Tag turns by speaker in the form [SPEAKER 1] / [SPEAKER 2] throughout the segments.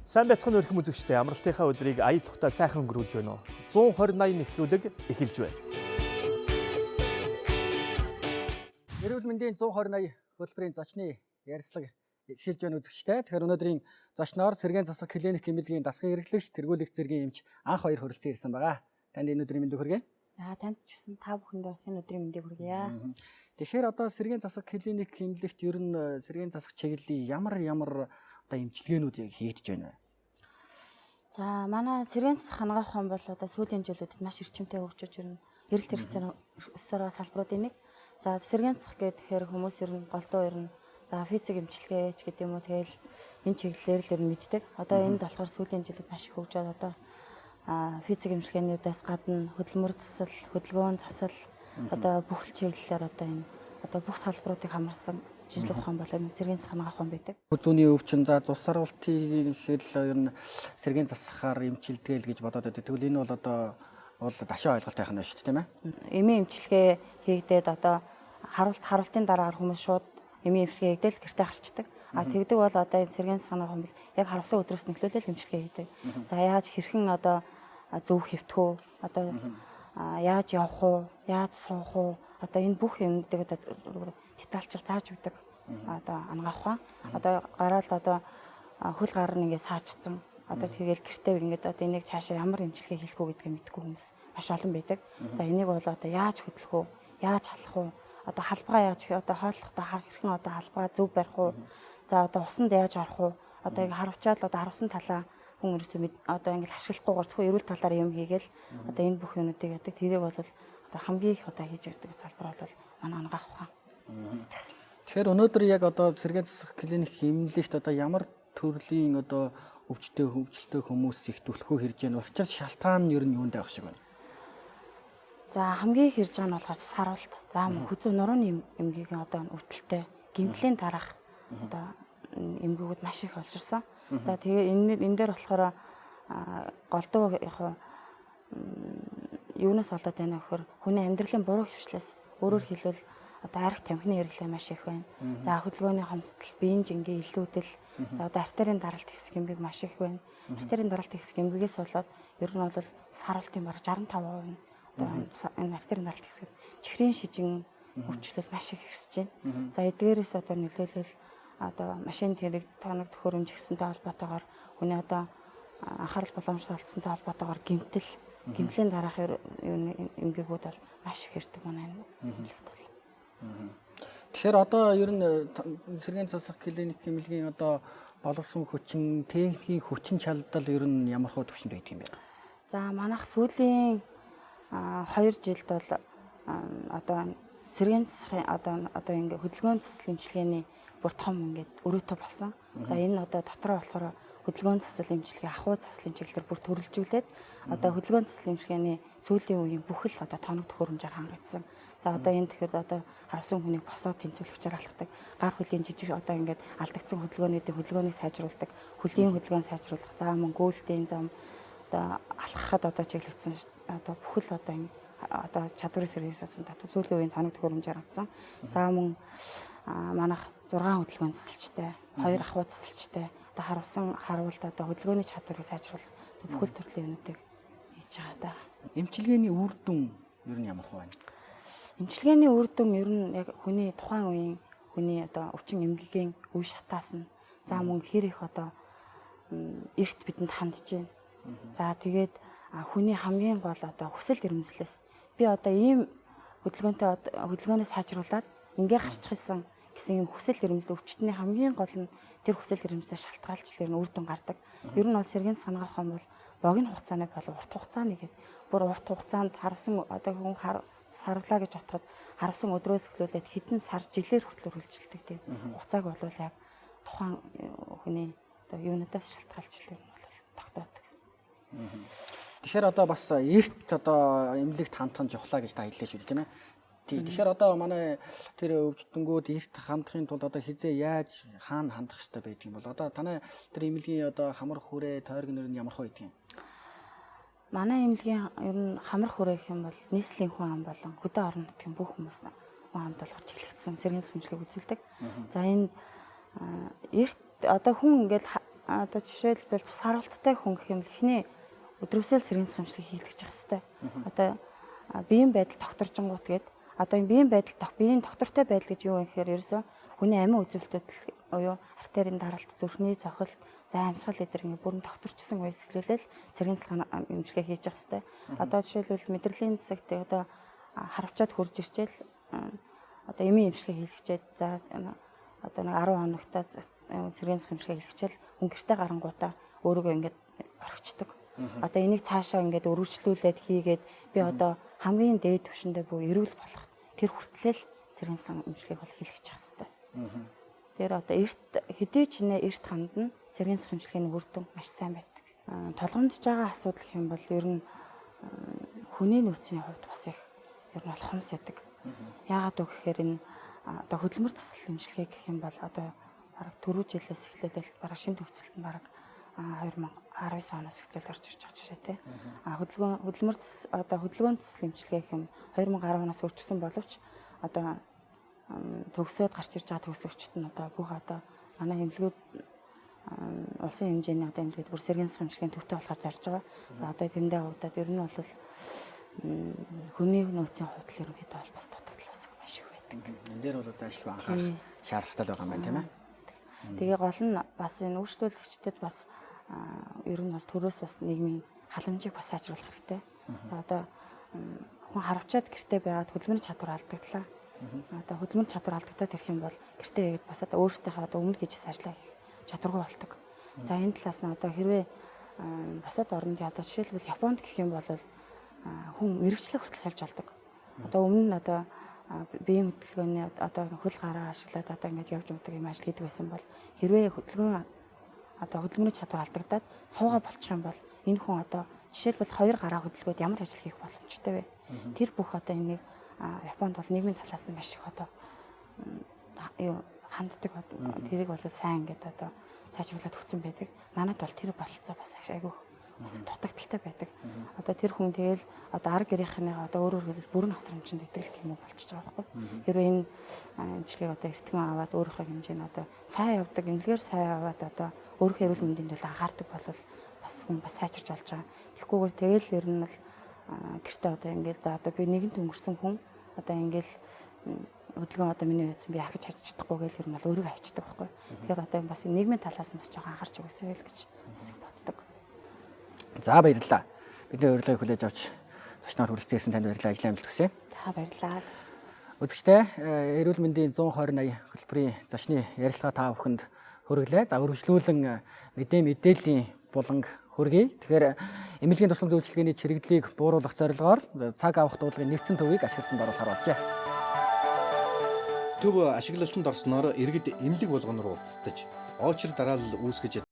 [SPEAKER 1] Сайн байцгаана өрхөм үзэгчдээ амралтынхаа өдрийг ая тухтай сайхан өнгөрүүлж байна уу? 120-80 нэвтрүүлэг эхэлж байна.
[SPEAKER 2] Эрүүл мэндийн 120-80 хөтөлбөрийн зочны ярилцлага эхэлж байна үзэгчдээ. Тэгэхээр өнөөдрийн зочноор Сэргээн засаг клиник эмнэлгийн дасгын эрхлэгч, тэргүүлэгч зэргийн эмч анх хоёр хүрэлцэн ирсэн байгаа. Танд энэ өдрийн мэндийг хүргэе.
[SPEAKER 3] Танд ч гэсэн та бүхэндээ бас энэ өдрийн мэндийг хүргье.
[SPEAKER 2] Тэгэхээр одоо Сэргээн засаг клиник эмнэлэгт ер нь Сэргээн засаг чиглэлийн ямар одоо эмчилгээнүүд яг хийгдэж байна вэ?
[SPEAKER 3] За манай Сэргээн засаг хангаах ухаан бол одоо сүүлийн жилүүдэд маш эрчимтэй хөгжиж ирнэ. Эрэлт хэрэгцээний өсвөр салбаруудын нэг. За Сэргээн засаг гэхээр хүмүүс ер нь голдуу ер нь за физик эмчилгээч гэдэг юм уу тэгэл энэ чиглэлээр л ер нь мэддэг. Одоо энд болохоор сүүлийн жилүүд маш их хөгжөөд одоо физик эмчилгээнүүдээс гадна хөдөлмөр засал, хөдөлгөөн засал одоо бүх чиглэлээр одоо энэ одоо бүх салбаруудыг хамарсан жижиг ухаан бол энэ Сэргээн засаг хангаах ухаан байдаг.
[SPEAKER 2] Зүүнний өвчин за цус сарвалтын гэхээр л ер нь Сэргээн засахаар эмчилдээл гэж бодоод байдаг. Тэгвэл энэ бол одоо дашаа ойлголтойх нь шүү дээ, тийм ээ?
[SPEAKER 3] Эмийн эмчилгээ хийгдээд одоо харуултын дараагаар хүмүүс шууд эмийн эмчилгээ хийгдээл гэртээ харчдаг. Тэгдэг бол одоо энэ Сэргээн засаг хангаах ухаан бол яг харавсан өдрөөс нөхлөөлөл эмчилгээ хийдэг. За яаж хэрхэн одоо зөв хэвтэх үү? Одоо яаж явах уу? Яаж суух уу? Одоо энэ бүх юмдаг одоо детальчил зааж өгдөг. Одоо ангаах ухаан. Одоо гараал одоо хөл гар нь ингээд саачсан. Одоо тэгэл гэртээ ингээд одоо энийг цаашаа ямар эмчилгээ хийх үү гэдгийг мэдгүй хүмүүс маш олон байдаг. За энийг бол одоо яаж хөдлөх үү? Яаж халах уу? Одоо халбага яаж одоо хооллохдоо хэрхэн одоо халбага зөв барих уу? За одоо усанд яаж орох уу? Одоо ингэ харавчаад одоо харавсан талаа хүн ерөөсөө одоо ингэ ашиглахгүйгээр зөвхөн эрүүл талаар юм хийгээл одоо энэ бүх юмнуудыг яадаг. Тэрийг бол одоо хамгийн их одоо хийж ярьдаг салбар бол манай ангаах ухаан.
[SPEAKER 2] Тэгэхээр өнөөдөр яг одоо Сэргээн засаг клиник эмнэлэгт одоо ямар төрлийн одоо хөгжилтэй хүмүүс их түлхүү хэрж байна. Учир шалтгаан нь ер нь юунд байх шиг байна?
[SPEAKER 3] За хамгийн их хэрж байгаа нь болохоор сарвалт. За хүзүү нурууны эмгигийн одоо өвдөлттэй гэмтлийн дараах одоо эмгэгүүд маш их олширсан. За тэгээ энэ дээр болохоор голдуу яг юунаас болоод байна гэхээр хүний амьдралын буруу хөвчлээс өөрөөр хэлбэл одоо арх тамхины хэрэглээ маш их байна. За хөдөлгөөний хомсдол, биеийн жингийн илүүдэл, за одоо артерийн даралт ихсэх эмгэг маш их байна. Артерийн даралт ихсэх эмгэгээс болоод ер нь бол сарвалтын бараг 65% нь одоо энэ артерийн даралт ихсэх чихрийн шижин өвчлөл маш их ихсэж байна. За эдгээрээс одоо нөлөөлөл одоо машин тэрэг тоног төхөөрөмж гисэнтэй холбоотойгоор хүний одоо анхаарал боломжтой алдсантай холбоотойгоор гэмтлийн дараах эмгэгүүд бол маш их ирдэг манай эмнэлэгт бол.
[SPEAKER 2] Тэгэхээр одоо ер нь Сэргээн засаг клиник эмнэлгийн одоо боловсон хүчин, техникийн хүчин чадал ер нь ямар хөө төвшөнд байдаг юм бэ?
[SPEAKER 3] За манайх сүүлийн 2 жилд бол одоо Сэргээн засгийн одоо ингээ хөдөлгөөн засал эмчилгээний бүр том ингээд өрөөтэй болсон. За энэ одоо дотроо болохоор хөдөлгөөн засал эмчилгээ, ахуй заслын чиглэлээр бүр төрөлжүүлээд одоо хөдөлгөөн засал эмчилгээний сүүлийн үеийн бүхэл одоо тоног төхөөрөмжөөр хангагдсан. За одоо энэ тэгэхээр одоо харавсан хүнийг босоод тэнцвэрлэгчээр алхдаг, гар хөлийн жижиг одоо ингээд алдагдсан хөдөлгөөнийг сайжруулдаг, хөлийн хөдөлгөөн сайжруулах, за мөн гөөлтийн зам одоо алхахад одоо чиглэгдсэн одоо бүхэл одоо чадварын сэргийлсэн татвар сүүлийн үеийн тоног төхөөрөмжөөр авсан. За мөн манайх 6 хөдөлгөөн засалчтай, 2 ахуй засалчтай одоо харавсан харуулд одоо хөдөлгөөний чадварыг сайжруулах бүхэл төрлийн юмнуудыг хийж байгаа да.
[SPEAKER 2] Эмчилгээний үр дүн ер нь ямар хөө байна?
[SPEAKER 3] Эмчилгээний үр дүн ер нь яг хүний тухайн үеийн хүний одоо өвчин эмгэгийн үе шатаас нь за мөн хэр их одоо эрт бидэнд хандж байна. За тэгээд хүний хамгийн гол одоо хүсэл эрмэлзлээс би одоо ийм хөдөлгөөнөө сайжруулад ингээ гарчих исэн гэсэн юм хүсэл эрмэлзэл өвчтний хамгийн гол нь тэр хүсэл эрмэлзлээс шалтгаалж л үр дүн гардаг. Ер нь бол Сэргээн засаг ухаан бол богино хугацааны болон урт хугацааны гэдэг. Бүр урт хугацаанд харавсан одоо хүн сарвлаа гэж бодоход харавсан өдрөөс эхлүүлээд хэдэн сар жилээр хүртэл үргэлжилдэг тийм хугацааг бол яг тухайн хүний одоо юунаас шалтгаалж л бол тогтоодог.
[SPEAKER 2] Тэгэхээр одоо бас эрт одоо эмнэлэгт хандах нь жухлаа гэж та хэллээ шүү дээ, тийм ээ? Тэгэхээр одоо манай тэр өвчтөнгүүд эрт хандахын тулд одоо хизээ яаж хаана хандах хэрэгтэй байдаг юм бол одоо танай тэр эмнэлгийн одоо хамар хүрээ тойрог нэр нь ямар хөө байдаг юм?
[SPEAKER 3] Манай эмнэлгийн ер нь хамар хүрээ гэх юм бол нийслэлийн хүн ам болон хөдөө орон нутгийн бүх хүмүүс хүн амд болохоор чиглэгдсэн Сэргээн засаг эмчилгээг үзүүлдэг. За энэ эрт одоо хүн ингээд одоо жишээлбэл цус харуулттай хүн гэх юм л эхний өдрөөсөө л сэргийн сахимчлыг хийлгэж явах хэрэгтэй. Одоо биеийн байдал докторжингууд гээд одоо энэ биеийн доктортой байдал гэж юу вэ гэхээр ерөөсөө хүний амин үзүүлэлтүүд буюу артерийн даралт, зүрхний цохилт, за амьсгал эдэр ингээ бүрэн докторчсон үеэс эхлүүлэл цэргийн эмчилгээ хийж явах хэрэгтэй. Одоо жишээлбэл мэдрэлийн засагт одоо харавчаад хурж ирчээл одоо эмийн эмчилгээ хийлгэчээд за одоо нэг 10 хоногтаа цэргийн эмчилгээ хийлгэчээл хүн гэртээ гарангуудаа өөрийгөө ингээд орхичдаг. Одоо энийг цаашаа ингээд өргөжлүүлээд хийгээд би одоо хамгийн дээд түвшиндээ буюу эрүүл болох тэр хүртлээл цэргийн эмчилгээг бол хийлгэж явах хэрэгтэй. Тэр одоо хэдий ч эрт хамд нь цэргийн эмчилгээний үр дүн маш сайн байдаг. Толгомдж байгаа асуудал гэх юм бол ер нь хүний нөөцийн хувьд бас их ер нь бол хомс яадаг. Яагаад вэ гэхээр энэ одоо хөдөлмөр засал эмчилгээ гэх юм бол одоо бараг түрүү жилээс эхлээл бараг шинэ төгсөлт нь бараг 2019 оноос эхлээл орж ирж байгаа жишээ тий. Хөдөлмөр одоо хөдөлгөөн засал эмчилгээ гэх юм 2010 оноос өөрчилсөн боловч одоо төгсөөд гарч ирж байгаа төгсөгчд нь одоо бүх одоо манай эмнэлгүүд улсын хэмжээний одоо эмнэлгүүд бүр сэргийн эмчилгээний төвтэй болохоор зарж байгаа. Одоо тэндээ хуудаад ер нь бол хүний нөөцийн хувьд ерөнхийдөө бол бас дутагдал бас маш их байдаг.
[SPEAKER 2] Энэ дээр бол одоо ажил анхаарах шаардлагатай байгаа юм байна тийм ээ.
[SPEAKER 3] Тэгээ гол нь бас энэ үйлчлүүлэгчдэд бас ер нь бас төрөөс бас нийгмийн халамжийг бас сайжруулах хэрэгтэй. За одоо хүн харавчаад гэртээ байгаад хөдөлмөрийн чадвар алдагдлаа. Одоо хөдөлмөрийн чадвар алдагдаад ирэх юм бол гэртээ игээд бас одоо өөрсдийнхээ одоо өмнө хийжсэн ажлаа хийх чадваргүй болдог. За энэ талаас нь одоо хэрвээ босод орнд одоо жишээлбэл Японд гэх юм бол хүн мэрэгчлээ хүртэл сольж болдог. Одоо өмнө нь одоо биеийн хөдөлгөөний одоо хөл гараа ашиглаад одоо ингэж явж өгдөг юм ажил хийдэг байсан бол хэрвээ хөдөлгөөн одоо хөдөлмөрийн чадвар алдагдаад суугаа болчих юм бол энэ хүн одоо жишээлбэл 2 гараа хөдөлгөөд ямар ажил хийх боломжтой вэ? Тэр бүх одоо энийг Японд бол нийгмийн талаас нь маш их одоо ханддаг тэрийг бол сайн ингээд одоо сайжруулаад өгсөн байдаг. Манайд бол тэр бололцоо бас айгүйх бас дутагдaltaй байдаг. Одоо тэр хүн тэгэл одоо арга гэрийнхээ одоо өөрөөр хэлбэл бүрэн хасрамжинд итгэл гэх юм болчихж байгаа байхгүй. Хэрвээ энэ эмчилгээг одоо эртхэн аваад өөрийнхөө хэмжээнд одоо сайн явдаг, эмнэлгээр сайн аваад одоо өөрийнхөө эрүүл мэндийн төлөө анхаардаг бол бас хүн бас сайжирч болж байгаа. Тэгэхгүйгээр тэгэл ер нь бол гэртээ одоо ингээл за одоо би нэгэнт өнгөрсөн хүн одоо ингээл хөдөлгөөн одоо миний үйдсэн би ахиж хаж чадахгүй гэл ер нь бол өөрийгөө хайчдаг байхгүй. Тэгэхээр одоо бас нийгмийн талаас нь бас жоохон анхаарч өгсөй л гэж бас боддог.
[SPEAKER 2] За баярлалаа. Бидний урилгыг хүлээж авч зочноор хүрэлцэн танд баярлалаа. Ажлын амжилт хүсье.
[SPEAKER 3] За баярлалаа.
[SPEAKER 2] Үзэгчдээ эрүүл мэндийн 120 хөтөлбөрийн зочны ярилцлага та бүхэнд хүргэлээ. За үргэлжлүүлэн мэдээллийн буланг хүргэе. Тэгэхээр эмнэлгийн тусламж үйлчилгээний чирэгдлийг бууруулах зорилгоор цаг авах дуудлагын нэгдсэн төвийг ашиглалтанд оруулахар болжээ.
[SPEAKER 4] Төв ашиглалтанд орсноор иргэд эмнэлэг болгоноор уулзтаж, очир дараалал үүсгэж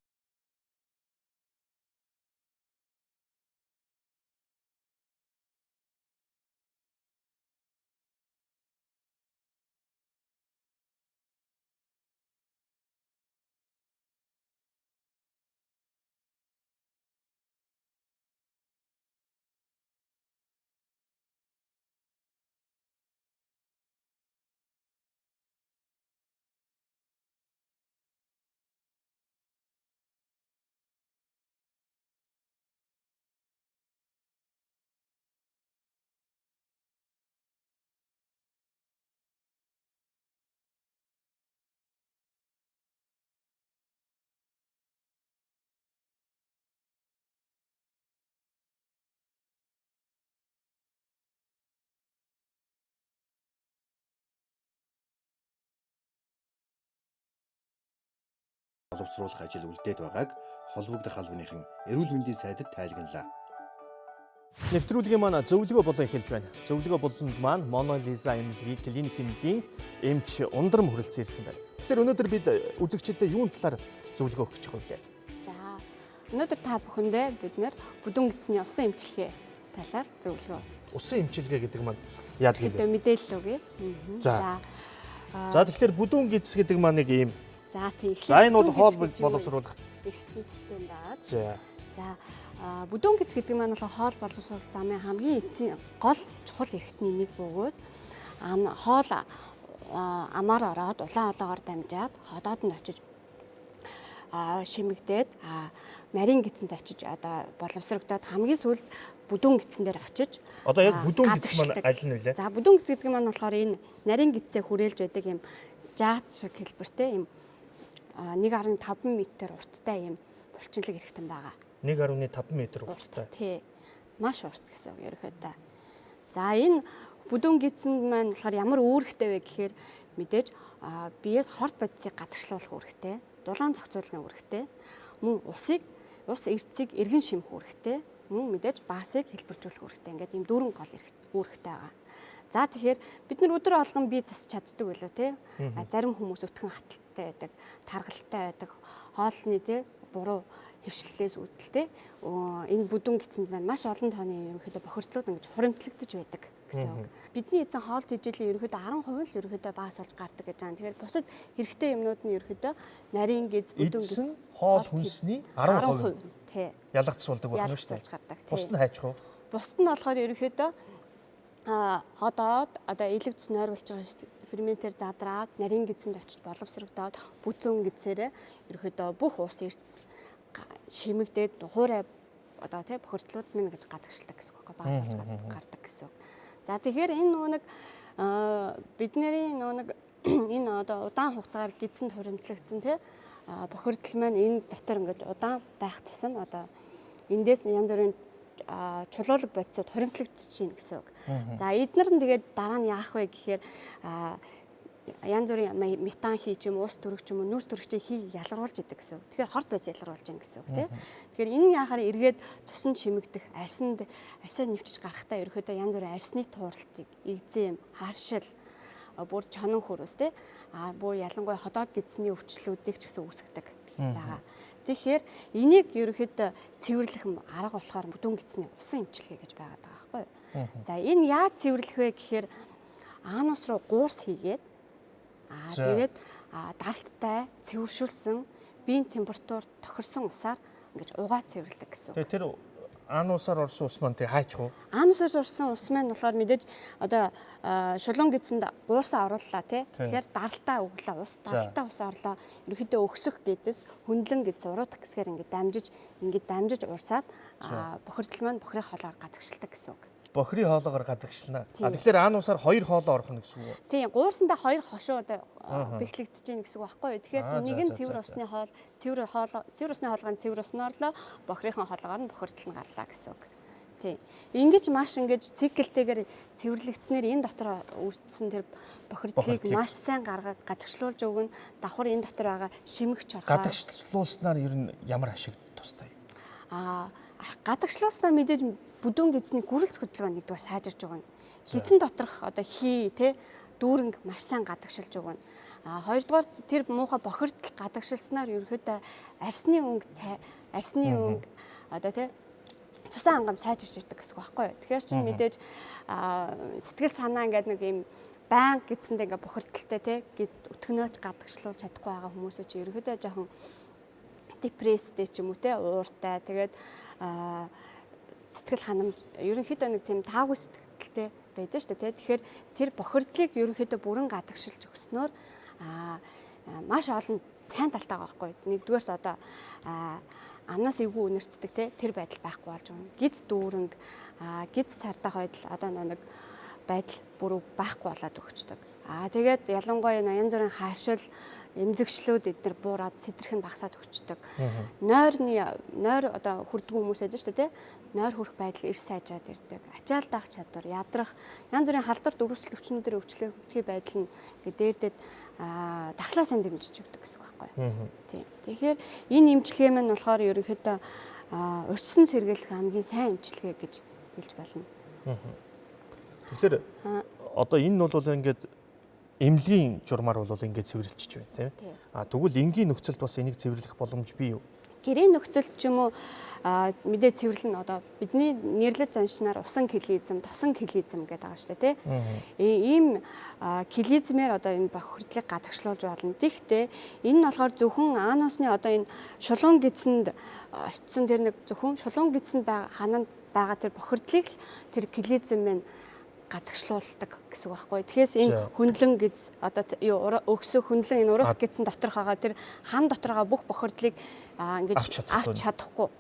[SPEAKER 4] боловсруулах ажил үлдээд байгааг холбогдох албаныхан эрүүл мэндийн сайдад тайлгналаа.
[SPEAKER 1] Нэвтрүүлгийн маань зөвлөгөө болон эхэлж байна. Зөвлөгөө болонд маань Моно Лиза эмнэлгийн клиник эмнэлгийн эмч Ундрам хүрэлцэн ирсэн байна. Тэгэхээр өнөөдөр бид үзэгчдэд юун талаар зөвлөгөө өгч байгаа вэ?
[SPEAKER 5] За өнөөдөр та бүхэндээ бид нэр бүдүүн гидсний усан эмчилгээ талаар зөвлөгөө.
[SPEAKER 1] Усан эмчилгээ гэдэг маань яадаг юм бэ?
[SPEAKER 5] Мэдээлэл өгье.
[SPEAKER 1] За тэгэхээр бүдүүн гидс гэдэг маань нэг юм.
[SPEAKER 5] За тийм.
[SPEAKER 1] За энэ бол хоол боловсруулах
[SPEAKER 5] эрхтэн систем байгаа.
[SPEAKER 1] За
[SPEAKER 5] бүдүүн гидс гэдэг маань бол хоол боловсруулах замын хамгийн эцсийн гол чухал эрхтний нэг бөгөөд хоол амаар ороод улаан олоогоор дамжаад ходоод нь очиж шимэгдээд нарийн гидсэнд очиж одоо боловсрогдоод хамгийн сүүлд бүдүүн гидсэн дээр очиж
[SPEAKER 1] Одоо яг бүдүүн гидс маань
[SPEAKER 5] гадагшилдаг.
[SPEAKER 1] аль нь вэ?
[SPEAKER 5] За бүдүүн гидс гэдэг нь маань болохоор энэ нарийн гидсээ хүрээлж байдаг юм жаат шиг хэлбэртэй юм 1.5 м урттай юм булчинлаг эрхтэн байгаа.
[SPEAKER 1] 1.5 м урттай.
[SPEAKER 5] Тий. Маш урт гэсэн үг ерөөхдөө. За энэ бүдүүн гидсэнд маань болохоор ямар үүрэгтэй вэ гэхээр мэдээж биеэс хорт бодисыг гадагшлуулах үүрэгтэй, дулаан зохицуулахын үүрэгтэй, мөн ус эрцгийг эргэн шимэх үүрэгтэй, мөн мэдээж баасыг хэлбэржүүлэх үүрэгтэй. Ингээд ийм дөрвөн гол үүрэгтэй байгаа. За тэгэхээр бид нар өдөр болгон бие засч чаддаг байлоо те. Зарим хүмүүс өтгөн хаталтай байдаг, таргалтай байдаг, хоолны те буруу хөвшлэлээс үүдэлтэй энэ бүдүүн гидсэнд маань маш олон тооны ерөнхийдөө бохирдлууд ингэж хуримтлагдаж байдаг гэсэн үг. Бидний эзэн хоол тэжээлийн ерөнхийдөө 10% л ерөнхийдөө баас болж гардаг гэж байгаа. Тэгэхээр бусад хэрэгтэй юмнууд нь ерөнхийдөө нарийн гидс, бүдүүн гидс,
[SPEAKER 1] хоол хүнсний 10%
[SPEAKER 5] тий.
[SPEAKER 1] ялгцуулдаг болно шүү дээ.
[SPEAKER 5] Гардаг.
[SPEAKER 1] Бусд нь хайчих уу?
[SPEAKER 5] Бусд нь болохоор ерөнхийдөө ходоод одоо илэгдс нойрволж байгаа ферментээр задраад нарийн гидсэнд очиж боловсрогдоод бүдүүн гидсээрээ ерөнхийдөө бүх ус эрц шимэгдээд хуурай одоо тий бохирдлууд минь гэж гадагшилдаг гэсэн үг байхгүй баас болж гардаг гэсэн үг. За тэгэхээр энэ нэг бидний нэг энэ одоо удаан хугацаагаар гидсэнд хуримтлагдсан тий бохирдол маань энэ дотор ингээд удаан байх тусам одоо эндээс янз бүрийн чулуулаг бодисод хуримтлагдчих чинь гэсэн үг. За эдгээр нь тэгээд дараа нь яах вэ гэхээр янз бүрийн метан хий ч юм уу, ус төрөг ч юм уу, нүс төрөгчийг хий ялгаруулж идэг гэсэн үг. Тэгэхээр хорт байц ялгаруулж байгаа гэсэн үг тийм. Тэгэхээр энэ яхаар эргээд цусан чимэгдэх, арьсаа нэвчиж гарахтаа ерөөхдөө янз бүрийн арьсны тууралтыг, экзем, харшил, бүр чонон хөрөөс тийм. Бүр ялангуяа ходоод гидсний өвчлөлүүдийг ч гэсэн үүсгдэг байгаа. Тэгэхээр энийг ерөөхдөө цэвэрлэх арга болохоор бүдүүн гидсний усан эмчилгээ гэж байгаад байгаа байхгүй юу. За энэ яаж цэвэрлэх вэ гэхээр анус руу гуурс хийгээд тэгээд далттай цэвэршүүлсэн биеийн температур тохирсон усаар ингэж угаа цэвэрлдэг гэсэн үг.
[SPEAKER 1] Тэгээ тэр анусаар орсон ус маань тэг хайчих уу?
[SPEAKER 5] Анусаар орсон ус маань болохоор мэдээж одоо шулуун гидсэнд гуурсаа орууллаа тий. Тэгэхээр даралтаа өглөө ус, даралтаа ус орлоо. Ерөнхийдөө өксөх гэдээс хөндлөн гэж зуруудах гэсгээр ингэж дамжиж урсаад бохирдол маань бохирын хоолоор гадагшилдаг гэсэн үг.
[SPEAKER 1] Бохирын хоолоогоор гадагшилна. Тэгэхээр анусаар 2 хоолоо орох нь гэсэн үг үү?
[SPEAKER 5] Тийм, гуурсандаа 2 хошуу одоо бэхлэгдэж гин гэсэн үг байхгүй юу? Тэгэхээр нэг нь цэвэр усны хоол, цэвэр усны хоолгоор цэвэр усны орлоо, бохирын хоолгоор нь бохирдол нь гарлаа гэсэн үг. Тийм. Ингэж маш ингэж циклтэйгээр цэвэрлэгдснээр энэ дотор үүссэн тэр бохирдлыг маш сайн гаргаад гадагшлуулж өгнө. Давхар энэ дотор байгаа шимэгч орхоо.
[SPEAKER 1] Гадагшлуулснаар ер нь ямар ашиг тустай?
[SPEAKER 5] Гадагшлуулснаар мэдээж бүдүүн гидсний гүрэлц хөдөлгөөн нэгдүгээр сайжирч байгаа нь. Гидсэн доторх одоо хий те дүүрэнг маш сайн гадагшилж байгаа нь. Хоёрдугаар тэр муухай бохирдол гадагшилснаар ерөөхдөө арсны өнгө одоо те цусан ангам сайжирч ирдэг гэсэн үг байхгүй юу. Тэгэхээр чинь мэдээж сэтгэл санаа ингээд нэг юм баян гидсэндээ ингээд бохирдолтой те өтгөнөөч гадагшлуулж чадахгүй байгаа хүмүүсээ чи ерөөхдөө жоохон депресстэй ч юм уу те ууртай тэгээд сэтгэл ханамж ерөнхийдөө нэг тийм таагүй сэтгэлтэй байдаг шүү дээ. Тэгэхээр тэр бохирдлыг ерөнхийдөө бүрэн гадагшилж өгснөөр маш олон сайн талтай байгаа байхгүй. Нэгдүгээрт одоо амнаас эвгүй үнэртдэг тэр байдал байхгүй болж байна. Гиз дүүрэнг, гиз цартаа хойдол одоо нэг байдал бүр байхгүй болоод өгчдөг. Тэгээд ялангуяа янз бүрийн хаашил эмзэгшлүүд эдгээр буураад сэтрэх нь багасаад өгчдөг. Нойр одоо хүрдэг хүмүүс байдаг шүү дээ. Нойр хүрэх байдал эрс сайжраад ирдэг. Ачаал даах чадвар, ядрах, янз бүрийн халдвар дөрвөлт өвчнүүдээр өвчлөхийн байдал нь дээрдэд дахлаа сайн дэмжиж өгдөг гэсэн үг байхгүй юу. Тийм. Тэгэхээр энэ эмчилгээ маань болохоор ерөнхийдөө урьдчилан сэргийлэх хамгийн сайн эмчилгээ гэж хэлж байна.
[SPEAKER 1] Тэгэхээр одоо энэ нь бол ингээд эмнэлгийн журмаар бол ингээд цэвэрлэлж байна тийм. Тэгвэл энгийн нөхцөлд бас энийг цэвэрлэх боломж бий юу?
[SPEAKER 5] Гэрээ нөхцөлд ч юм уу мэдээ цэвэрлэл нь одоо бидний нэрлэж заншнаар усан клизм, тосон клизм гэдэг байгаа шүү дээ тийм. Ийм клизмээр одоо энэ бохирдлыг гадагшлуулж болно. Тэгэхдээ энэ нь болохоор зөвхөн анусны одоо энэ шулуун гидсэнд очисон тэр нэг зөвхөн шулуун гидсэнд хананд байгаа тэр бохирдлыг тэр клизм маань гадагшлуулдаг гэсэн үг байхгүй. Тэгэхээр энэ хөндлөн гэж одоо өгсөх хөндлөн энэ урагт гэсэн доторх байгаа тэр хан доторгоо бүх бохирдлыг ингэж авч чадахгүй.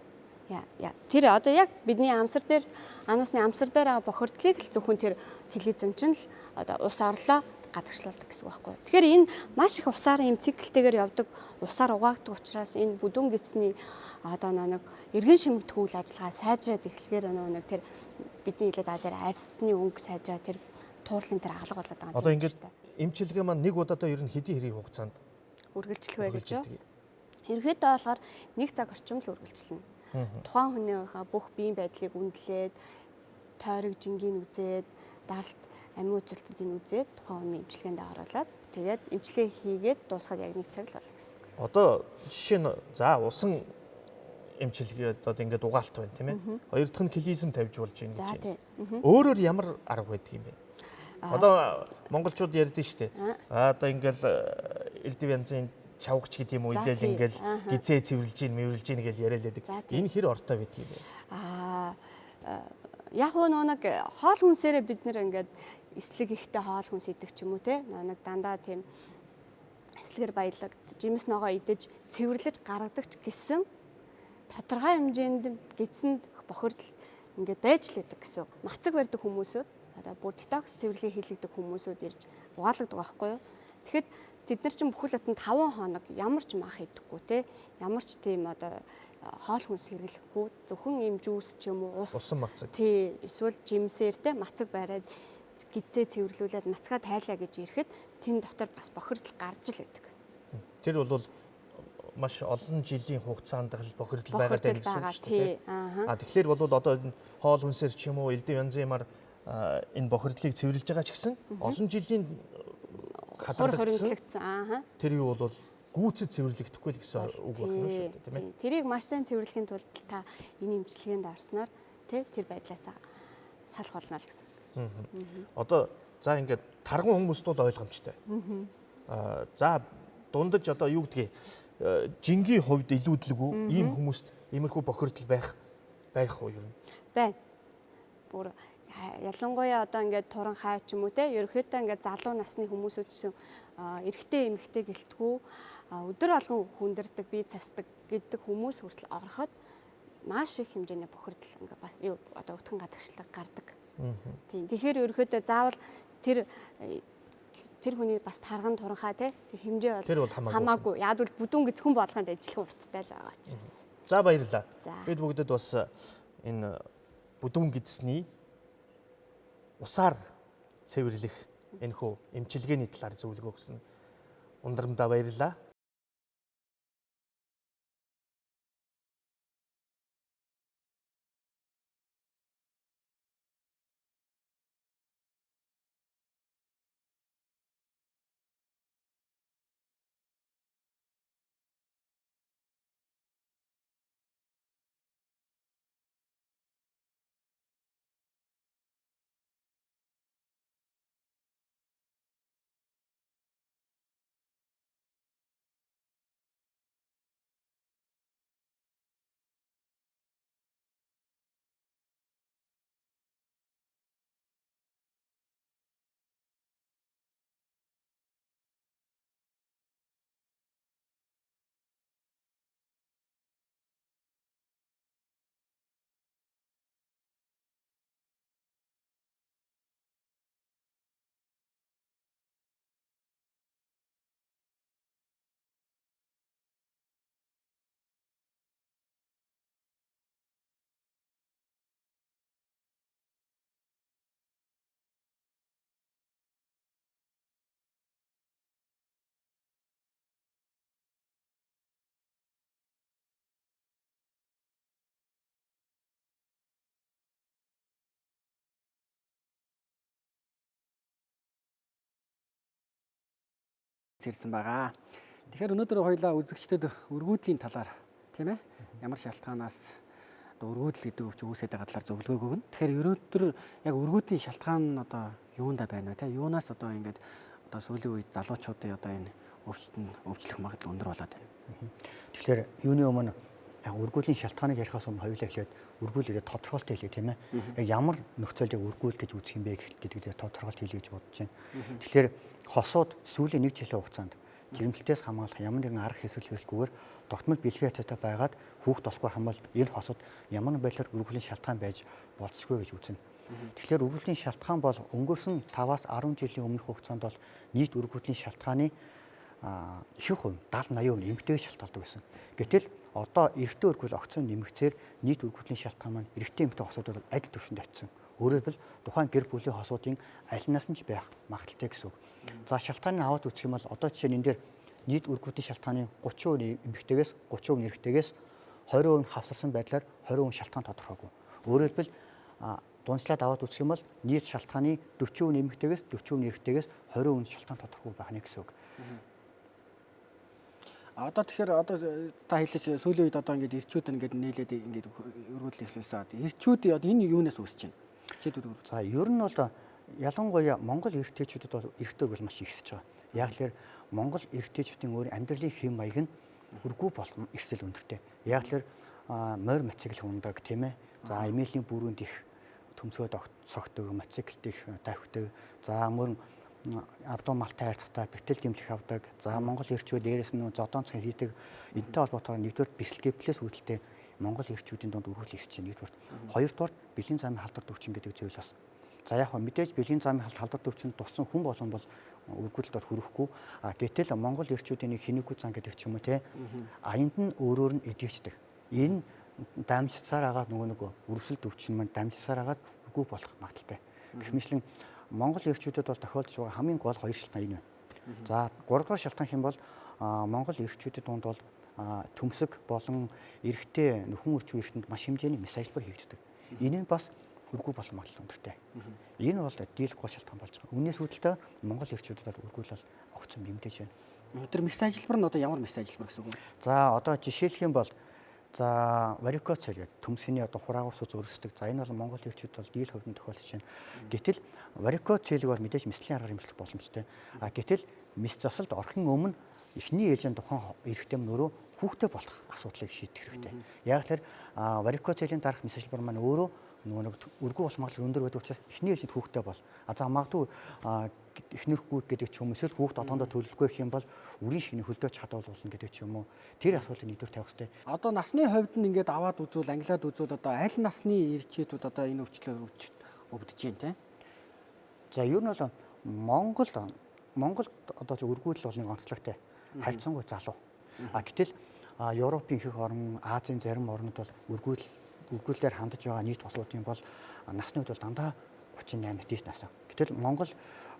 [SPEAKER 5] Тэр одоо яг бидний амсар дээр ануусны амсар дээр байгаа бохирдлыг л зөвхөн тэр хилизм чинь л одоо ус орлоо гадагшлуулдаг гэсэн үг байхгүй. Тэгэхээр энэ маш их усаар юм циклтэйгээр явдаг, усаар угаагдаг учраас энэ бүдүүн гидсний одоо нэг эргэн шимэгдэх үйл ажиллагаа сайжраад эхлэхээр нэг тэр бидний хэлээд байгаа тэр арьсны өнгө сайжраа тэр тууралын тэр алга болоод байгаа.
[SPEAKER 1] Одоо ингээд эмчилгээ маань нэг удаадаа ер нь хэдийн хэрэг хугацаанд
[SPEAKER 5] үргэлжлэх вэ гэж юу? Ерөнхийдөө болохоор 1 цаг орчим л үргэлжилнэ. Тухайн хүнийхээ бүх биеийн байдлыг үнэлээд, тойрог жингийн үзээд, даралт амин үзүүлэлтүүдийг үзээд тухайн хүний эмчилгээнд оруулаад тэгээд эмчилгээ хийгээд дуусгаад яг 1 цаг л болно гэсэн.
[SPEAKER 1] Одоо жишээ нь усан эмчилгээ одоо ингээд угаалт байна тийм ээ. Хоёр дахь нь клизм тавьж болж байна гэж байна. Өөрөөр ямар арга байдаг юм бэ? Одоо монголчууд ярьдэн шүү дээ. Одоо ингээд элдв янзын чавгач гэдэг юм уу идэл ингээд гизээ цэвэрлж ийн мэвэрлж ийн гэж яриад байдаг. Энэ хэр ортой байдаг юм бэ?
[SPEAKER 5] Яг нэг хоол хүнсээрээ бид нэр ингээд эслэг ихтэй хоол хүнс идэг ч юм уу те. Нэг дандаа тийм эслэгээр баялаг жимс ногоо идэж цэвэрлэж гаргадаг ч гэсэн тодорхой хэмжээнд гидсэнд бохирдол ингээд байж л байдаг гэсэн. Мацаг барьдаг хүмүүсүүд одоо бүр детокс цэвэрлэгээ хийлгдэг хүмүүсүүд ирж угаалгадаг байхгүй юу? Тэгэхэд тэд нар чинь бүхэл бүтэн 5 хоног ямар ч мах идэхгүй те. Ямар ч тийм одоо хоол хүнс хэрэглэхгүй зөвхөн юм жуус ч юм уу
[SPEAKER 1] усан мацаг.
[SPEAKER 5] Тий, эсвэл жимсээр те мацаг бариад гидсээ цэвэрлүүлээд мацгаа тайлаа гэж ирэхэд тэн дотор бас бохирдол гарч л байдаг.
[SPEAKER 1] Тэр бол маш олон жилийн хугацаанд л бохирдол байгаад байна гэсэн үг шүү дээ. Тэгэхээр бол одоо хоол хүнсээр ч юм уу элдв янзын энэ бохирдлыг цэвэрлж байгаа ч гэсэн олон жилийн
[SPEAKER 5] хадгалагдсан.
[SPEAKER 1] Тэр юу бол гүйцэд цэвэрлэгдэхгүй л гэсэн үг байна шүү дээ, тийм ээ.
[SPEAKER 5] Тэрийг маш сайн цэвэрлэхийн тулд та энэ эмчилгээнд орсноор тэр байдлаасаа салах болно л гэсэн.
[SPEAKER 1] Одоо за ингээд тарган хүмүүст бол ойлгомжтой. За дундаж одоо юу гэдгийг жингийн хувьд илүүдлэгүү ийм хүмүүст иймэрхүү бохирдол байх уу ер нь?
[SPEAKER 5] Байна. Бүр ялангуяа одоо ингээд туран хай ч юм уу те ерөөхдөө ингээд залуу насны хүмүүсүүд чинь эрэгтэй эмэгтэй гэлтгүү өдөр алган хүндэрдэг бие цасдаг гэдэг хүмүүс хүртэл ороход маш их хэмжээний бохирдол ингээд бас одоо өтгөн гадагшлаг гардаг. Тийм. Тэгэхээр ерөөхдөө заавал тэр хүний бас тарган туранхай те тэр хэмжээ бол хамаагүй. Яг бол бүдүүн гизхэн болгонд ажиллах урттай л байгаа учраас.
[SPEAKER 1] За баярлалаа. Бид бүгдэд бас энэ бүдүүн гидсний усаар цэвэрлэх энэхүү эмчилгээний талаар зөвлөгөө өгсөн ундарамдаа баярлалаа.
[SPEAKER 2] Зэрсэн байгаа. Тэгэхээр өнөөдөр хоёлаа үзэгчдэд өргүүдлийн талаар тийм ээ ямар шалтгаанаас одоо өргүүдл гэдэг өвч үүсээд байгаа талаар зөвлөгөө өгнө. Тэгэхээр өнөөдөр яг өргүүдлийн шалтгаан нь одоо юундаа байна вэ? Юунаас одоо ингээд одоо сүүлийн үед залуучуудын одоо энэ өвчтөнд өвчлөх магадлал өндөр болоод байна.
[SPEAKER 6] Тэгэхээр юуны өмнө яг үргүүлийн шалтгааныг ярихаас өмнө хоёулаа эхлээд үргүүлээ тодорхойлт хэлье тийм ээ. Яг ямар нөхцөлд үргүүл гэж үзэх юм бэ гэдгийг тодорхойлт хэлье гэж бодож байна. Тэгэхээр хосууд сүүлийн 1 жилийн хугацаанд жирэмслэлтээс хамгаалах ямар нэгэн арга хэсэл хэрэглэхгүйгээр тогтмол бэлгийн хацаатай байгаад хүүхд болохгүй хамбал энэ хосууд ямар нэг байдлаар үргүүлийн шалтгаан байж болцсохгүй гэж үзнэ. Тэгэхээр үргүүлийн шалтгаан бол өнгөрсөн 5-аас 10 жилийн өмнөх хугацаанд бол нийт үргүүлийн шалтгааны их хувь 70-80% эмэгтэйг шалтгаалдаг байсан. Гэтэл одоо эрэгтэй үргүүл огцон нэмэгцээр нийт үргүүлийн шалтгаан маань эрэгтэй эмэгтэй хосуудад адил түвшинд очсон. Өөрөөр хэлбэл тухайн гэр бүлийн хосуудын аль нас нь ч байх магадaltaй гэсэн үг. За шалтгааныг аваад үзэх юм бол одоо жишээ нь энэ дээр нийт үргүүлийн шалтгааны 30% эмэгтэйгээс 30% эрэгтэйгээс 20% хавсарсан байдлаар 20% шалтгаан тодорхойгүй. Өөрөөр хэлбэл дундчлаад аваад үзэх юм бол нийт шалтгааны 40% эмэгтэйгээс 40% эрэгтэйгээс 20% шалтгаан тодорхойгүй байх нь гэсэн үг.
[SPEAKER 2] Одоо тэгэхээр одоо та хэлж сүүлийн үед одоо ингээд эрчүүд ингээд нээлээд ингээд өргөдөл эхлүүлсэн. Эрчүүд одоо энэ юунаас үүсэж байна?
[SPEAKER 6] За ер нь бол ялангуяа Монгол эрэгтэйчүүдэд бол эрэгтэй үргүүл маш ихсэж байгаа. Яг л Монгол эрэгтэйчүүдийн өөрийн амьдралын хэм маяг нь үргүү болгон эрсдэл өндөртэй. Яг л морь мотоцикл ундаг тийм ээ. За эмээлийн бүрүүнд их төмсгөөд цогтөг, мотоциклд их давхдаг. За мөрөн авдуу малтай хайрцагтай бэртэл гэмлэх авдаг. За Монгол эрчүүд дээрээс нь зодоонцог хийдэг. Энэтэй холбоотойгоор нэгдүгээр бэртэл гэмтлээс үүдэлтэй Монгол эрчүүдийн дунд үргүүл ихсэж байна нэгдүгээр. Хоёрдугаар бэлгийн замын халдвар төвчин гэдэг зүйл бас. За яг хөө мэдээж бэлгийн замын халдвар төвчин туссан хүн болгон бол үргүүлэлд хүрэхгүй. Гэтэл Монгол эрчүүдийн нэг хинэггүй зан гэдэг ч юм уу те. Аянд нь өөрөөр нь эдгэждэг. Энэ дамжсаар агаад нөгөө үргэлжлэл төвчин маань дамжсаар агаад үгүй болох магадaltaй. Гэх мэтлэн Монгол эрчүүдэд бол тохиолдож байгаа хамгийн гол хоёр шалтгаан энэ байна. За 3 дугаар шалтгаан хэм бол Монгол эрчүүдэд дунд бол төмсөг болон эрэгтэй нөхөн өрчүү эрхэнд маш хэмжээний мэс ажиллагаа хийгддэг. Энэ нь бас үргүй болох магадлал өндөртэй. Энэ бол дийлэх гол шалтгаан болж байгаа. Үүнээс үүдэлтэй Монгол эрчүүдэд бол үргүй бол огцон нэмдэж байна.
[SPEAKER 2] Тэр мэс ажиллбар нь одоо ямар мэс ажиллбар гэсэн үг вэ?
[SPEAKER 6] За одоо жишээлх юм бол за варикоз цэл гэдэг төмсөний одоо хураагур сүз өргөсдөг. За энэ бол Монгол эрчүүд бол дийл хувьд тохиолдож байна. Гэтэл варикоз цэлийг бол мэдээж мэслийн аргаар эмчлэх боломжтой. Гэтэл мэс засалд орохын өмнө эхний ээлжийн тухайн эрэгтэй мөрөө хүүхдээ болох асуудлыг шийдэх хэрэгтэй. Яг л варикоз цэлийн дарах мэс ажиллбар маань өөрөө нөгөө үргүй болох магадлал өндөр байдаг учраас эхний ээлжид хүүхдээ бол за магадгүй эхнэрхгүйд гэдэг ч юм уу эсвэл хүүхд одоондоо төлөвлөхгүй гэх юм бол үрийн шигний хөлдөөж чадварлуулна гэдэг ч юм уу тэр асуудлыг нэгдүгээр тавих хэрэгтэй.
[SPEAKER 2] Одоо насны хувьд нь ингээд аваад үзвэл англиад үзвэл одоо аль насны эрчүүдүүд одоо энэ өвчлөөр өвдөж байна те.
[SPEAKER 6] За ер нь бол Монголд одоо ч үргүүлэл бол нэг онцлогтой харьцангуй залуу. Гэтэл Европын ихэнх орн, Азийн зарим орнууд бол үргүүлэлээр хандж байгаа нийт хосуудын бол насны хувьд бол дандаа 38-9 нас. Гэтэл Монгол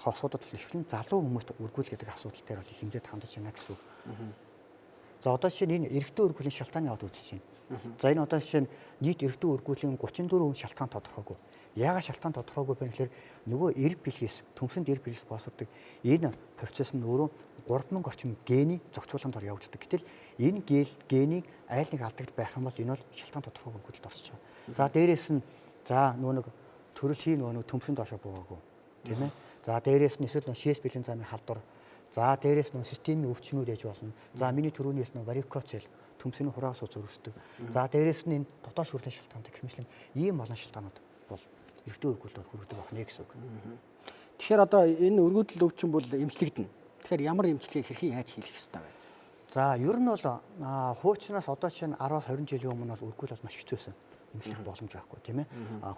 [SPEAKER 6] хосуудад ихвчлэн залуу хүмүүст үргүүл гэдэг асуудал дээр бол их хэмжээнд хандж байна гэсэн үг. За одоо жишээ нь энэ эрэгтэй үргүүлийн шалтгааны аваад үзэж байна. За энэ одоо жишээ нь нийт эрэгтэй үргүүлийн 34% шалтгаан тодорхойгүй. Яагаад шалтгаан тодорхойгүй бэ гэхээр нөгөө эрг бэлгээс төмсөнд эрг бэлгээс босордог энэ процесс нь өөрөө 3000 орчим гений зохицуулалтанд ор явагддаг. Гэтэл энэ генийг айл нэг алдагд байх юм бол энэ бол шалтгаан тодорхойгүй үргүүлэлд орсож байгаа. За дээрээс нь за нөгөө төрөлхийн нөгөө төмсөнд доошо буугаагүй тийм ээ. За дээрээс нь эсвэл шээс бэлгийн замын халдвар. За дээрээс нь системийн өвчнүүд ээж болно. За миний төрөөнийс нь варикоз цэл төмсөний хураагаас үзөргөсдөг. За дээрээс нь энэ дотоод шүрлийн шалтгаантай гэх мэтлэн ийм олон шалтгаанууд бол эрэгтэй үргүүлэлд хүргэдэг байна гэсэн үг.
[SPEAKER 2] Тэгэхээр одоо энэ өргөдөл өвчин бол эмчлэгдэнэ. Тэгэхээр ямар эмчилгээг хэрхэн яаж хийх ёстой вэ?
[SPEAKER 6] За ер нь бол хуучнаас одоо чинь 10-аас 20 жилийн өмнө бол үргүүл бол маш хэцүү байсан. Эмчлэх боломж байхгүй тийм ээ.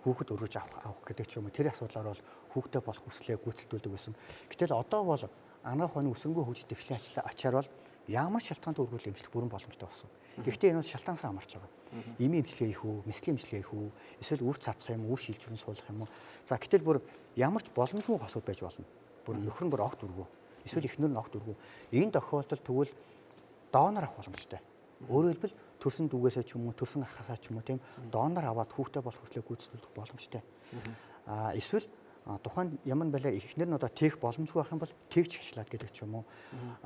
[SPEAKER 6] Хүүхэд өргөж авах гэдэг ч юм уу тэр асуудлаар бол хүүхдээ болох хүслээ гүйцэтгүүлдэг байсан. Гэтэл одоо бол анаах ухааны өсрөнгөө хөгжиж дэвшлийн ачаар бол ямар шалтгаантай үргүүл эмчлэх бүрэн боломжтой болсон. Гэхдээ энэ бол шалтгаанаас хамаарч байгаа. Эми эмчилгээ хийх үү, мэслийн эмчилгээ хийх үү, эсвэл үр цацах юм уу, үр шилжүүлэн суулгах юм уу. За гэтэл бүр ямар ч боломжгүй хосууд байж болно. Бүр нөхөр нь бүр огт үргүү. Эсвэл эхнэр нь огт үргүү. Энэ тохиолдолд тэгвэл доонор авах боломжтой. Өөрөөр хэлбэл төрсөн дүүгээсээ ч юм уу, төрсөн ахасаа ч юм уу тийм доонор аваад хүүхдээ болох хүслээ гүйцэтгүүлэх боломжтой. Эсвэл тухайн ямар байлаар эхнэр нь одоо тех боломжгүй байх юм бол тэгж хашлаад гэдэг ч юм уу.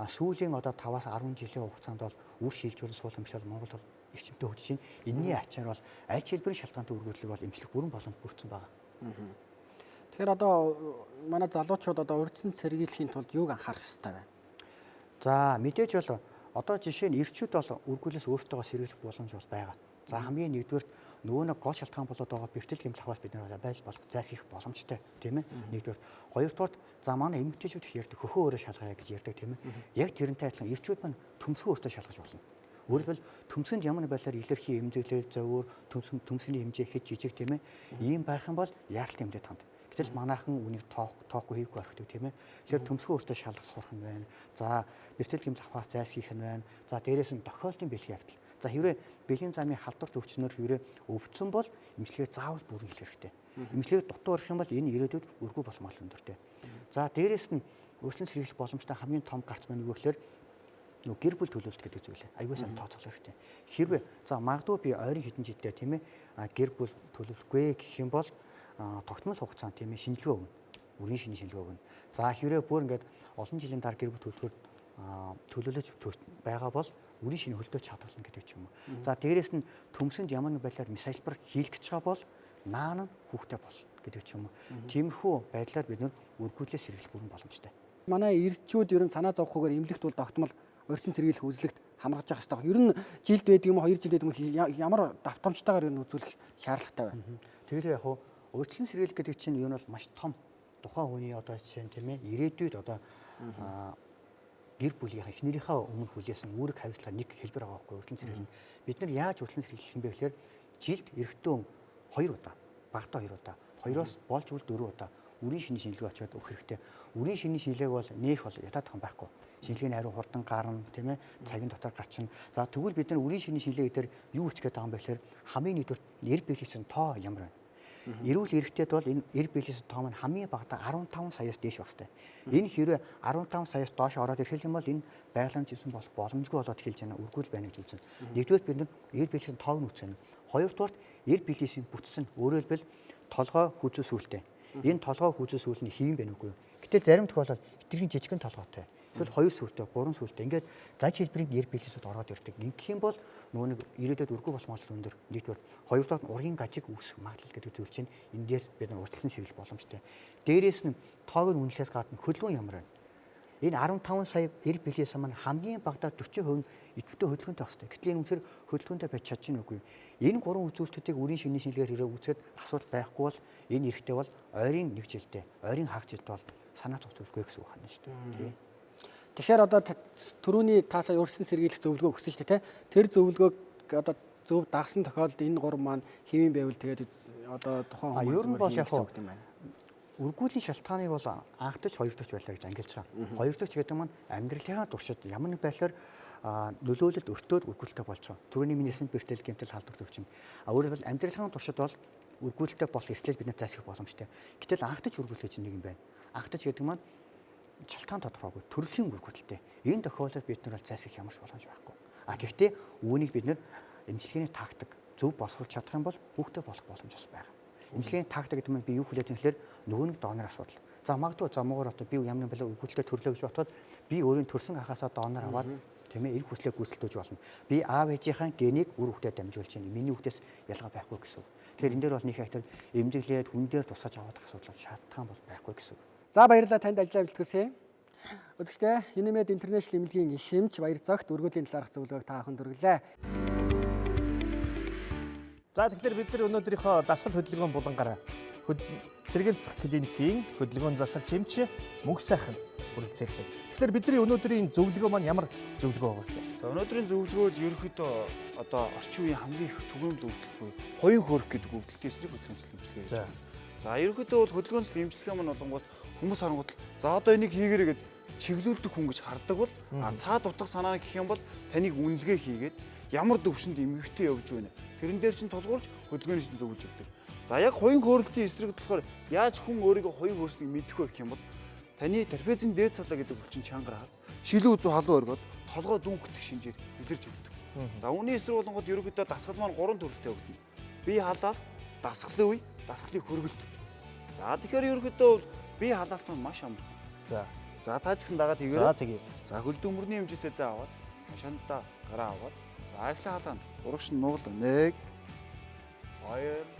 [SPEAKER 6] Сүүлийн одоо 5-аас 10 жилийн хугацаанд бол үр шилжүүлэн суулгах юмшаал Монгол бол эрчимтэй хөгжиж байна. Энэний ачаар бол аль ч хэлбэрийн шалтгаантай үргүүлэлийг бол эмчлэх бүрэн боломж бүрдсэн байгаа.
[SPEAKER 2] Тэгэхээр одоо манай залуучууд одоо урьдчилан сэргийлэхийн тулд юуг анхаарах ёстой вэ?
[SPEAKER 6] За мэдээж бол Одоо жишээ нь эрчүүд бол үргүүлээс өөртөөгөө сэргийлэх боломж бол байгаа. За хамгийн нэгдүгээр нөгөө нэг гол шалтгаан болоод байгаа бэртэл гэмтэл хаваас бид нар байж болох зайлсхийх боломжтой тийм ээ. Нэгдүгээр. Хоёрдугаар за манай эмэгтэйчүүд их ярьдаг хөхөө өөрөө шалгая гэж ярьдаг тийм ээ. Яг тэрнтэй адилхан эрчүүд маань төмсгөө өөртөө шалгаж болно. Өөрөлдвөл төмсөнд ямар нэг байдлаар илэрхий эмзэглэл зовөр төмсөний хэмжээ хэд жижиг тийм ээ. Ийм байх юм бол яаралтай хэмжээнд ханд. Гэтэл манайхан үнийг тоохгүй хийхгүй орхидог тийм ээ. Тэгэхээр төмсгөө өөртөө шалгах сурах нь байна. За бэртэл гэмтэл хаваас зайлсхийх нь байна. За дээрээс нь тохиолдын бэлгийн явдал. За хэврээ бэлгийн замын халдварт өвчнөр хэврээ өвдсөн бол эмчилгээ заавал бүрэн хийх хэрэгтэй. Эмчилгээг дутуу орох юм бол энэ ирээдүйд өргөө болох магадлал өндөртэй. За дээрээс нь өршлөн сэргийлэх боломжтой хамгийн том гарц маань юу гэхээр нөгөө гэр бүл төлөвлөлт гэдэг зүйл. Аюул сан тооцоолох хэрэгтэй. Хэрвээ за магадгүй би ойрын хэдэн жилдээ тийм ээ гэр бүл төлөвлөхгүй гэх юм бол тогтмол хугацаанд тийм ээ шинжилгээ өгнө. Үрийн шинэ шинжилгээ өгнө. За хэврээ бүр ингээд олон жилийн дараа гэр бүл төлөвлөхөөр төлөвлөж байгаа бол үрийн шинэ хөлдөө чадгална гэдэг ч юм уу. За дээрээс нь төмсөнд ямар нэг байдлаар мисайлбар хийх гэж байгаа бол наан нь хүүхдээ бол гэдэг ч юм уу. Тиймэрхүү байдлаар бид нөр үргүүлээ сэргийлэх бүрэн боломжтой.
[SPEAKER 2] Манай эрчүүд ер нь санаа зовхгүйгээр эмнэлэгт бол тогтмол өрчин сэргийлэх үзлэгт хамрагдж явах хэрэгтэй. Ер нь жилд байдаг юм уу 2 жилд байдаг юм ямар давтамжтайгаар ер нь үзүүлэх шаардлагатай байна.
[SPEAKER 6] Тэгэхээр яг хуу өрчлөн сэргийлэх гэдэг чинь юу нь бол маш том тухайн хүний одоо жишээ нь тийм ээ ирээдүйд одоо гэр бүлийнхаа эхнэрийнхээ өмнө хүлээсэн үүрэг хариуцлага нэг хэлбэр байгаа байхгүй өрчлөн сэргийлнэ. Бид нар яаж өрчлөн сэргийлэх юм бэ гэхээр жилд эрэгтэн 2 удаа, багтаа 2 удаа, 2-оос болж үл 4 удаа үрийн шинэ шинжилгээ очиод өгөх хэрэгтэй. Үрийн шинэ шинжилгээг бол нээх бол ятаадхан байхгүй. Шинжилгээний хариу хурдан гарна тийм ээ цагийн дотор гарчна. За тэгвэл бид нар үрийн шинэ шинжилгээ дээр юу хийх гээд байгаа юм бэ гэхээр хамгийн нэгдүгээр нэр биелэгчийн тоо ямар байна? Эрүүл эрэгтэйд бол энэ эр биелэгчийн тоо маань хамгийн багадаа 15 саяас дээш байх хэрэгтэй. Энэ хэрвээ 15 саяас доош ороод ирэх юм бол энэ байгалийн жисэн болох боломжгүй болоод эхэлж байна. Үргүүл байна гэж үзэн. Нэгдүгээр бид нар эр биелэгчийн тоог нь үзэн. Хоёрдугаар эр биелэгчийн бүтсэн өөрөөр хэлбэл толгой хүзүү сүултээ. Энэ толгой хүзүү сүул нь хийм байна үгүй. Гэтэл зарим тохиолдолд хитрхин жижигхэн толгойтой. Эсвэл 2 сүултээ, 3 сүултээ. Ингээд заж хэлбэрийн эр биелэгчүүд ороод ирдэг. Ингэх юм бол нөгөө нэг ирээдүйд өргөө болох магадлал өндөр. Нэгдүгээр, хоёрдугаар нь ургийн гажиг үүсэх магадлал гэдэг зүйл чинь энэ дээр бид нар урьдчилан сэргийлэх боломжтой. Дээрээс нь тоог нь үнэлэхээс гадна хөдөлгөөн ямар байна? Энэ 15 сая эр биелэгчээс маань хамгийн багадаа 40% идэвхтэй хөдөлгөөнтэй байх хэрэгтэй. Гэтэл энэ үнэхээр хөдөлгөөнтэй байж чадчихна үгүй. Энэ гурван үзүүлэлтүүдийг үрийн шинэ шинжилгээр хэрэг үзээд асуудал байхгүй бол энэ эрэгтэй бол ойрын 1 жилдээ, ойрын хагас жилд бол санаа зовж үлгүй гэсэн үг хана шүү дээ.
[SPEAKER 2] Тэгэхээр одоо түрүүний таасаа өрсөн сэргийлэх зөвлөгөө өгсөн шүү дээ, тэр зөвлөгөөг одоо зөв дагсан тохиолдолд энэ гурван маань хэвэн байвал тэгээд одоо тухайн
[SPEAKER 6] хүмүүс ер нь бол яг
[SPEAKER 2] үг юм байна.
[SPEAKER 6] Үргүүлийн шалтгааныг бол анх дахь хоёр дахь байлаа гэж ангилж байгаа. Хоёр дахь гэдэг маань амьдралынхаа туршид ямар нэг байдлаар нөлөөлөлд өртөөд үргүүлэлтэй болж байгаа. Түрүүний минийсэн бэртэл гэмтэл халдварт өвчин. Өөрөөр хэлбэл амьдралынхаа туршид бол үргүүлэлтэй болох эрсдэл бид нар зайлсхийх боломжтой. Гэтэл анх дахь үргүүлэл гэж нэг юм байна. Анх дахь гэдэг маань шалтгаан тодорхойгүй төрөлхийн үргүүлэлтэй. Энэ тохиолдолд бид нар зайлсхийх ямар ч боломж байхгүй. Гэхдээ үүнийг бид нар эмчилгээний тактик зөв боловсруулж чадах юм бол хүүхдээ болох боломж бас байгаа. Эмчилгээний тактик гэдэг нь би юу хэлээд юм гэхээр нөгөө нэг донор асуудал. За магадгүй замуугаар одоо би ямар нэгэн үргүүлэлтэд төрлөө гэж бодоход би өөрийн төрсэн анхаасаа донор аваад тийм ээ эрх хүслээ гүйцэлдэж болно. Би аав ээжийнхээ генийг үр хүүхдэд дамжуулж байна. Миний хүүхдээс ялгаа байхгүй гэсэн үг. Тэгэхээр энэ дээр бол нэг хайтар эмзэглээд хүн дээр тусгаж авах асуудал шаардлагатай бол байхгүй гэсэн үг.
[SPEAKER 2] За баярлалаа танд ажиллаа бэлтгэсэн. Үзэгчдээ Unimed International эмнэлгийн их хэмж баяр цагт өргөдлийн талаарх зөвлөгөөг та бүхэнд хүргэлээ.
[SPEAKER 1] За тэгэхээр бид нар өнөөдрийнхөө дасгал хөдөлгөөн булангаар сэргээн засах клиникийн хөдөлгөөн засалч эмч мөнх сайхан хүрэлцээртэй. Тэгэхээр бидний өнөөдрийн зөвлөгөө маань ямар зөвлөгөө байгаа вэ?
[SPEAKER 7] За өнөөдрийн зөвлөгөө нь ерөнхийдөө одоо орчин үеийн хамгийн их түгээмэл үйлдэлгүй хоён хөөрөх гэдэг үйлдэлтэй эсрэг хөдөлгөөнчлөл эмчилгээ гэж. За ерөнхийдөө бол хөдөлгөөнчлөл эмчилгээ маань болонгууд хүмүүс харангуут за одоо энийг хийгээрэй гэд чиглүүлдэг хүн гэж хардаг бол цаад утга санааны гэх юм бол таныг үнэлгээ хийгээд ямар төвшөнд эмгэгтэй явж байна. Тэрэн дээр чинь тулгуурч хөдөлгөөний чинь зөвлөж өгдөг. За яг хоён хөөрөлтийн эсрэг болохоор яаж хүн өөрийгөө хоён хөөрснийг мэдэх вэ гэх юм бол таны трапезийн дээд салаа гэдэг булчин чангараад шилүү үзүү халуун өргөд толгой дүүнгэх шинжээр илэрч өгдөг. За үүний эсрэг болонгод ерөнхийдөө дасгал маань 3 төрөлтэй өгдөн. Бие халаалт, дасгалын үе, дасгалын хөргөлт. За тэгэхээр ерөнхийдөө бие халаалт маань маш амархан. За та ч гэсэн дагаад хийгээрэй.
[SPEAKER 1] За тэгье.
[SPEAKER 7] За хөлдөөмөрний хэмжээтэй заа аваад машиндаа гараа аваад за ахлаа халаана. Урагш нь нуул 1 2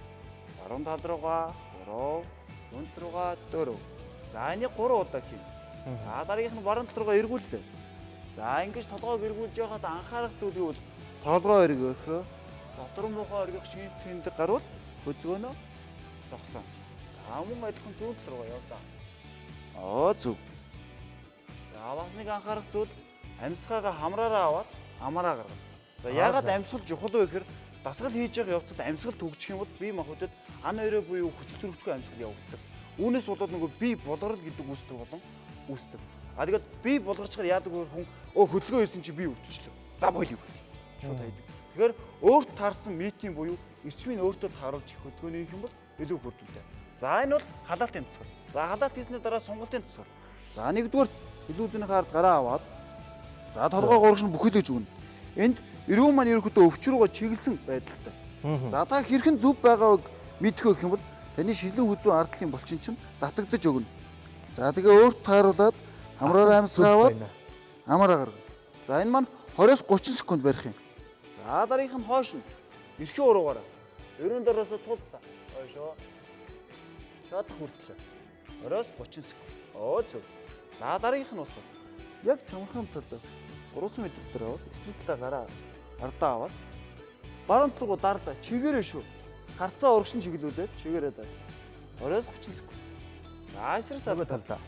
[SPEAKER 7] баруун тал руугаа 3 дунд руугаа 4. За энийг 3 удаа хийнэ. За дараагийнх нь баруун тал руугаа эргүүлээ. За ингэж толгойг эргүүлж явахад анхаарах зүйл юу вэ? Толгой эргөх, дотор муухай эргэх шиг тэндэг гарвал хөдөлгөөнөө зогсон. За мөн адилхан зүүн тал руу яваа да. Зөв. За бас нэг анхаарах зүйл амьсгаагаа хамраараа аваад амаараа гаргана. За яагаад амьсгал чухал вэ гэхээр дасгал хийж байгаа явцад амьсгал төгжих юм бол бие махбодод ан өрөө буюу хүчил төрөвчгүй амьсгал явагддаг. Үүнээс болоод нөгөө бие булгарл гэдэг үүсдэг болон үүсдэг. Тэгээд бие булгарчаар яадаг вэ хүн хөдөлгөөн хийсэн чи бие өвдчихлээ. За болив. Шууд хайдаг. Тэгэхээр өөрт таарсан митийн буюу эрчмийн өөртөө тааруулж их хөдөлгөөний юм бол илүү бүрдүүлдэг. За энэ бол халаалтын тасгал. За халаалт хийсний дараа сунгалтын тасгал. За нэгдүгээр илүү зүүнийхээ ард гараа аваад за толгой гурагш нь бүхэлдэж өгнө. Энд эрүүн маань ерөөхдөө өвч рүүгээ чиглэсэн байдалтай. За та хэрхэн зөв байгааг мэдэх гэх юм бол таны шилэн хүзүү ардлын булчин чинь татагдаж өгнө. За тэгээ өөрт тааруулаад хамраараа амьсгаа аваад амаараа гаргана. За энэ маань 20-с 30 секунд барих юм. За дараагийнх нь хойш нь эрхээ уруугаараа. Ерөн дараасаа туллаа. Хойшоо. Шат хүртлээ. 20-с 30 секунд. Зөв. За дараагийнх нь болохоор яг чамхан талд 300 м дээр аваад эсрэг талаа гараа ардаа аваад баруун талгуу дарлаа. Чигээрээ шүү. Харцаа урагшин чиглүүлээд чигээрээ даа. 20-с 30 секунд. За эсрэг талдаа.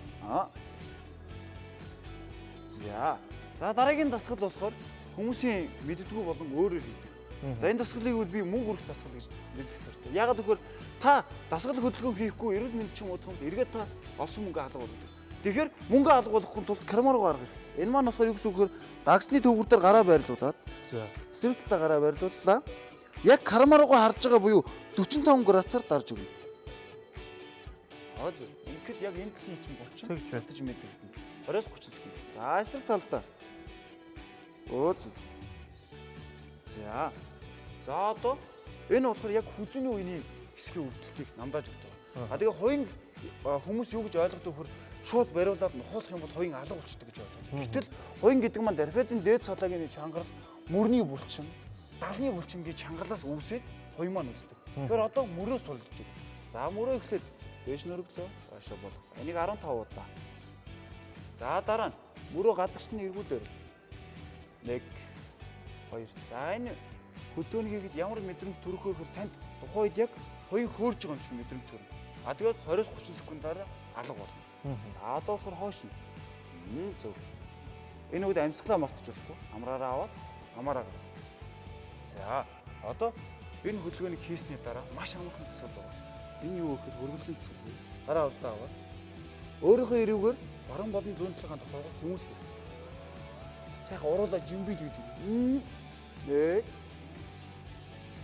[SPEAKER 7] За дараагийн дасгал болохоор хүмүүсийн мэддэггүй болон өөрөөр хийдэг. За энэ дасгалыг би мөнгө өрөх дасгал гэж нэрлэх хэрэгтэй. Яагаад гэвэл та дасгал хөдөлгөөн хийхгүй эрүүл мэндийн удахад эргээд та олсон мөнгө алга болдог. Тэгэхээр мөнгө алга болохын тулд карман руу гаргах хэрэгтэй. Энэ маань болохоор юу гэсэн үг вэ? Дагсны төвгөр дээр гараа байрлуулад эсрэг талаа гараа байрлууллаа. Яг карман руугаа харж байгаа буюу 45 градусаар дарж өгнө. Зөв. Ингээд яг энэ талын чинь болчихно. Тэгж мэдэрдэн. 20-с 30 секунд. За эсрэг талдаа. Зөв. За одоо энэ болохоор яг хүзүүний үеийн хэсгийн өвдөлтийг намдааж өгч байгаа. Тэгээ хоёрын хүмүүс юу гэж ойлгодог вөхөр шууд бариулаад нухуулах юм бол хоёрын алга болчтой гэж ойлгодог. Гэтэл хоёрын гэдэг маань дарфазын дээд цалаагийн чангарал, мөрний булчин, далны булчин гэж чангалаас үүсээд хоёр маань үүсдэг. Тэгэхээр одоо мөрөө сулж байна. За мөрөө эхлээд дээш нөрөглөө, хаашаа болголоо. Энийг 15 удаа. За дараа нь мөрөө гадагшны эргүүлээр 1 2. За энэ хөдөөний хийгээд ямар мэдрэмж төрөхөө хэр танд тухайн үед яг хоёр хөөрж байгаа юм шиг мэдрэмж төрнө. Тэгээд 20-с 30 секундаар алга болно. За одоо болохоор хойш нь. Зөв. Энэ үед амьсгалаа мартчихвахгүй. Амраараа аваад амаараа гаргав. За одоо энэ хөдөлгөөнийг хийсний дараа маш амархан тасгал байна. Энэ юу гэхээр хөргөлийн тасгал. Дараа удаа аваад өөрийнхөө эрүүгээр баруун болон зүүн талын тохиогоо хүмүүс сайхан уруулаад жимбил гэж үг. 1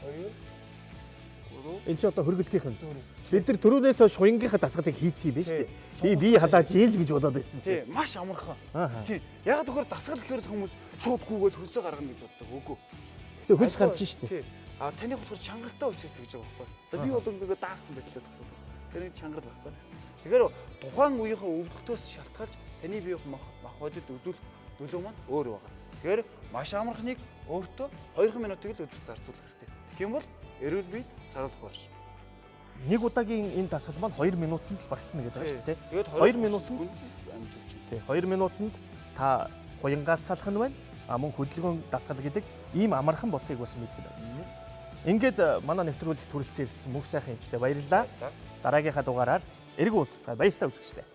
[SPEAKER 7] 2
[SPEAKER 1] Энд чи одоо хөргөлтийнх нь. Бид нар түрүүнээс хойш хуянгийнхаа дасгалыг хийцгий юм байна шүү дээ. Би халааж ийл гэж бодоод байсан чи.
[SPEAKER 7] Тий, маш амархан. Тий. Яг тэгэхээр дасгал гэхээр л хүмүүс шууд гүгээд хөлсөө гаргана гэж боддог. Үгүй.
[SPEAKER 1] Гэтэ хөлс гарч шүү дээ.
[SPEAKER 7] Таны болохоор чангалтай учраас тэгж байгаа байхгүй. Би бол ингээд даагсан байдлаа зогсоод. Тэр чангал багтаа. Тэгэхээр тухайн үеийнхээ өвдөлтөөс шалтгаалж таны бие махбодод үзүүлэх нөлөө маань өөр байгаа. Тэгэхээр маш амархныг өөртөө 2 минутыг л өдөр зарцуулах хэрэгтэй. Тэгэх юм бол эрүүл бие саруулах болж.
[SPEAKER 1] Нэг удаагийн энэ дасгал маань 2 минутанд л багтана гэдэг байна шүү дээ.
[SPEAKER 7] Тэгээд
[SPEAKER 1] 2 минутанд тий 2 минутанд та хуянгаас салах нь байна. Мөн хөдөлгөөн дасгал гэдэг ийм амархан болохыг бас мэдгэн байна. Ингээд манай нэвтрүүлэгт хүрэлцэн ирсэн мөнх сайхан эмчтэй баярлалаа. Дараагийнхаа дугаараар эргэн уулзцгаая. Баяртай үзэгчтэй.